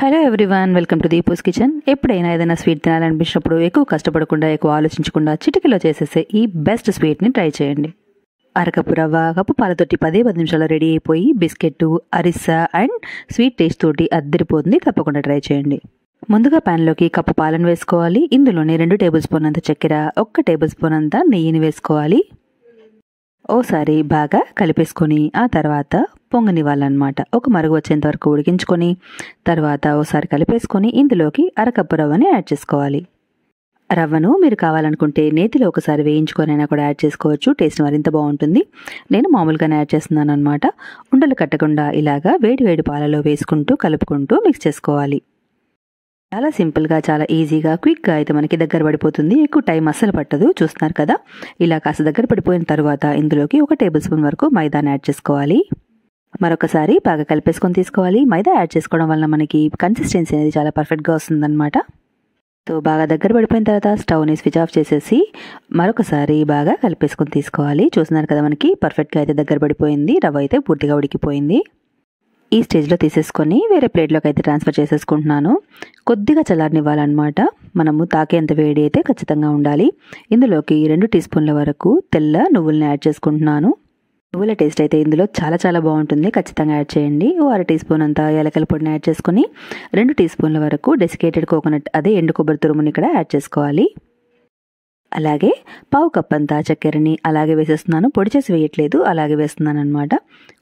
Hello everyone, welcome to Deepu's kitchen. ఎప్పుడైనా ఏదైనా sweet తినాలనిపించినప్పుడు ఎక్కువ కష్టపడకుండా, ఎక్కువ ఆలోచించకుండా చిటికెలో చేసేసే ఈ బెస్ట్ స్వీట్ని ట్రై చేయండి. అరకప్పు రవ్వ, కప్పు పాలతోటి 10 నిమిషాల్లో రెడీ అయిపోయి బిస్కెట్, అరిసా అండ్ స్వీట్ టేస్ట్ తోటి అద్దరిపోతుంది. తప్పకుండా ట్రై చేయండి. ముందుగా ప్యాన్లోకి కప్పు పాలను వేసుకోవాలి. ఇందులోనే 2 టేబుల్ స్పూన్ అంత చక్కెర, 1 టేబుల్ స్పూన్ అంత నెయ్యిని వేసుకోవాలి. ఓసారి బాగా కలిపేసుకొని ఆ తర్వాత పొంగనివ్వాలన్నమాట. ఒక మరుగు వచ్చేంత వరకు ఉడికించుకొని తర్వాత ఓసారి కలిపేసుకొని ఇందులోకి అరకప్పు రవ్వని యాడ్ చేసుకోవాలి. రవ్వను మీరు కావాలనుకుంటే నేతిలో ఒకసారి వేయించుకొని అయినా కూడా యాడ్ చేసుకోవచ్చు. టేస్ట్ మరింత బాగుంటుంది. నేను మామూలుగానే యాడ్ చేస్తున్నాను అనమాట. ఉండలు కట్టకుండా ఇలాగా వేడి వేడి పాలలో వేసుకుంటూ కలుపుకుంటూ మిక్స్ చేసుకోవాలి. చాలా సింపుల్గా, చాలా ఈజీగా, క్విక్గా అయితే మనకి దగ్గర పడిపోతుంది. ఎక్కువ టైం అస్సలు పట్టదు. చూస్తున్నారు కదా, ఇలా కాస్త దగ్గర పడిపోయిన తర్వాత ఇందులోకి 1 టేబుల్ స్పూన్ వరకు మైదాని యాడ్ చేసుకోవాలి. మరొకసారి బాగా కలిపేసుకొని తీసుకోవాలి. మైదా యాడ్ చేసుకోవడం వల్ల మనకి కన్సిస్టెన్సీ అనేది చాలా పర్ఫెక్ట్గా వస్తుందన్నమాట. సో బాగా దగ్గర పడిపోయిన తర్వాత స్టవ్ని స్విచ్ ఆఫ్ చేసేసి మరొకసారి బాగా కలిపేసుకొని తీసుకోవాలి. చూస్తున్నారు కదా, మనకి పర్ఫెక్ట్గా అయితే దగ్గర పడిపోయింది. రవ్వ అయితే పూర్తిగా ఉడికిపోయింది. ఈ స్టేజ్లో తీసేసుకొని వేరే ప్లేట్లోకి అయితే ట్రాన్స్ఫర్ చేసేసుకుంటున్నాను. కొద్దిగా చల్లారనివ్వాలన్నమాట. మనము తాకేంత వేడి అయితే ఖచ్చితంగా ఉండాలి. ఇందులోకి 2 టీ స్పూన్ల వరకు తెల్ల నువ్వుల్ని యాడ్ చేసుకుంటున్నాను. నువ్వుల టేస్ట్ అయితే ఇందులో చాలా చాలా బాగుంటుంది. ఖచ్చితంగా యాడ్ చేయండి. 1/2 టీ స్పూన్ అంతా యాలకల పొడిని యాడ్ చేసుకుని 2 టీ స్పూన్ల వరకు డెసికేటెడ్ కోకోనట్, అదే ఎండు కొబ్బరి తురుముని ఇక్కడ యాడ్ చేసుకోవాలి. అలాగే 1/2 కప్ అంతా చక్కెరని అలాగే వేసేస్తున్నాను. పొడి చేసి వేయట్లేదు, అలాగే వేస్తున్నాను అనమాట.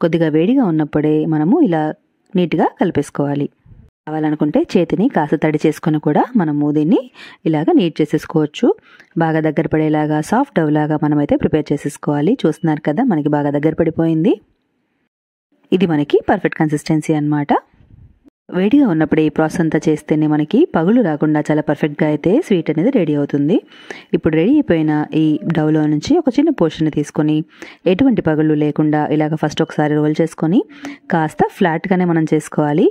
కొద్దిగా వేడిగా ఉన్నప్పుడే మనము ఇలా నీట్గా కలిపేసుకోవాలి. కావాలనుకుంటే చేతిని కాస్త తడి చేసుకొని కూడా మనము దీన్ని ఇలాగ నీట్ చేసేసుకోవచ్చు. బాగా దగ్గర పడేలాగా, సాఫ్ట్ డవ్ లాగా మనమైతే ప్రిపేర్ చేసేసుకోవాలి. చూస్తున్నారు కదా, మనకి బాగా దగ్గర పడిపోయింది. ఇది మనకి పర్ఫెక్ట్ కన్సిస్టెన్సీ అన్నమాట. వేడిగా ఉన్నప్పుడే ఈ ప్రాసెస్ అంతా చేస్తేనే మనకి పగులు రాకుండా చాలా పర్ఫెక్ట్గా అయితే స్వీట్ అనేది రెడీ అవుతుంది. ఇప్పుడు రెడీ అయిపోయిన ఈ డవ్లో నుంచి ఒక చిన్న పోర్షన్ తీసుకొని ఎటువంటి పగులు లేకుండా ఇలాగ ఫస్ట్ ఒకసారి రోల్ చేసుకొని కాస్త ఫ్లాట్గానే మనం చేసుకోవాలి.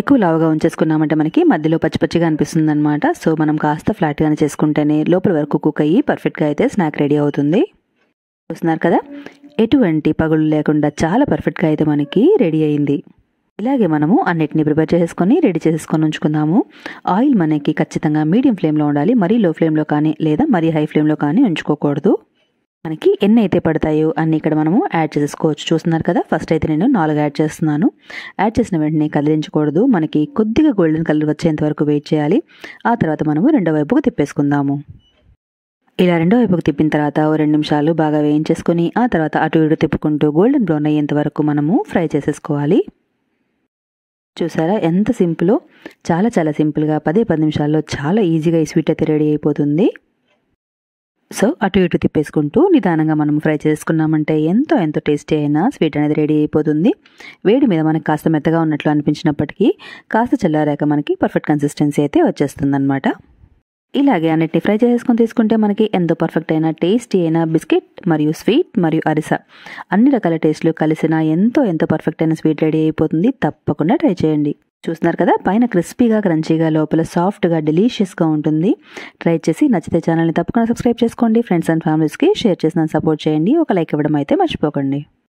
ఎక్కువ లావుగా ఉంచేసుకున్నామంటే మనకి మధ్యలో పచ్చి పచ్చిగా అనిపిస్తుంది అనమాట. సో మనం కాస్త ఫ్లాట్గానే చేసుకుంటేనే లోపల వరకు కుక్ అయ్యి పర్ఫెక్ట్గా అయితే స్నాక్ రెడీ అవుతుంది. చూస్తున్నారు కదా, ఎటువంటి పగులు లేకుండా చాలా పర్ఫెక్ట్గా అయితే మనకి రెడీ అయింది. ఇలాగే మనము అన్నిటిని ప్రిపేర్ చేసుకొని రెడీ చేసేసుకొని ఉంచుకుందాము. ఆయిల్ మనకి ఖచ్చితంగా మీడియం ఫ్లేమ్లో ఉండాలి. మరీ లో ఫ్లేమ్లో కానీ లేదా మరీ హై ఫ్లేమ్లో కానీ ఉంచుకోకూడదు. మనకి ఎన్ని అయితే పడతాయో అన్ని ఇక్కడ మనము యాడ్ చేసేసుకోవచ్చు. చూస్తున్నారు కదా, ఫస్ట్ అయితే నేను 4 యాడ్ చేస్తున్నాను. యాడ్ చేసిన వెంటనే కదిలించకూడదు. మనకి కొద్దిగా గోల్డెన్ కలర్ వచ్చేంత వరకు వెయిట్ చేయాలి. ఆ తర్వాత మనము రెండో వైపుకు తిప్పేసుకుందాము. ఇలా రెండో వైపుకు తిప్పిన తర్వాత 2 నిమిషాలు బాగా వేయించేసుకొని ఆ తర్వాత అటు ఇటు తిప్పుకుంటూ గోల్డెన్ బ్రౌన్ అయ్యేంత వరకు మనము ఫ్రై చేసేసుకోవాలి. చూసారా ఎంత సింపుల్. చాలా చాలా సింపుల్గా 10 నిమిషాల్లో చాలా ఈజీగా ఈ స్వీట్ అయితే రెడీ అయిపోతుంది. సో అటు ఇటు తిప్పేసుకుంటూ నిదానంగా మనం ఫ్రై చేసుకున్నామంటే ఎంతో ఎంతో టేస్టీ అయిన స్వీట్ అనేది రెడీ అయిపోతుంది. వేడి మీద మనకి కాస్త మెత్తగా ఉన్నట్లు అనిపించినప్పటికీ కాస్త చల్లారాక మనకి పర్ఫెక్ట్ కన్సిస్టెన్సీ అయితే వచ్చేస్తుంది అనమాట. ఇలాగే అన్నిటిని ఫ్రై చేసుకొని తీసుకుంటే మనకి ఎంతో పర్ఫెక్ట్ అయిన టేస్టీ అయిన బిస్కెట్ మరియు స్వీట్ మరియు అరిసా అన్ని రకాల టేస్ట్లు కలిసిన ఎంతో ఎంతో పర్ఫెక్ట్ అయిన స్వీట్ రెడీ అయిపోతుంది. తప్పకుండా ట్రై చేయండి. చూస్తున్నారు కదా, పైన క్రిస్పీగా, క్రంచీగా, లోపల సాఫ్ట్గా, డెలీషియస్గా ఉంటుంది. ట్రై చేసి నచ్చితే ఛానల్ని తప్పకుండా సబ్స్క్రైబ్ చేసుకోండి. ఫ్రెండ్స్ అండ్ ఫ్యామిలీస్కి షేర్ చేసి సపోర్ట్ చేయండి. ఒక లైక్ ఇవ్వడం అయితే మర్చిపోకండి.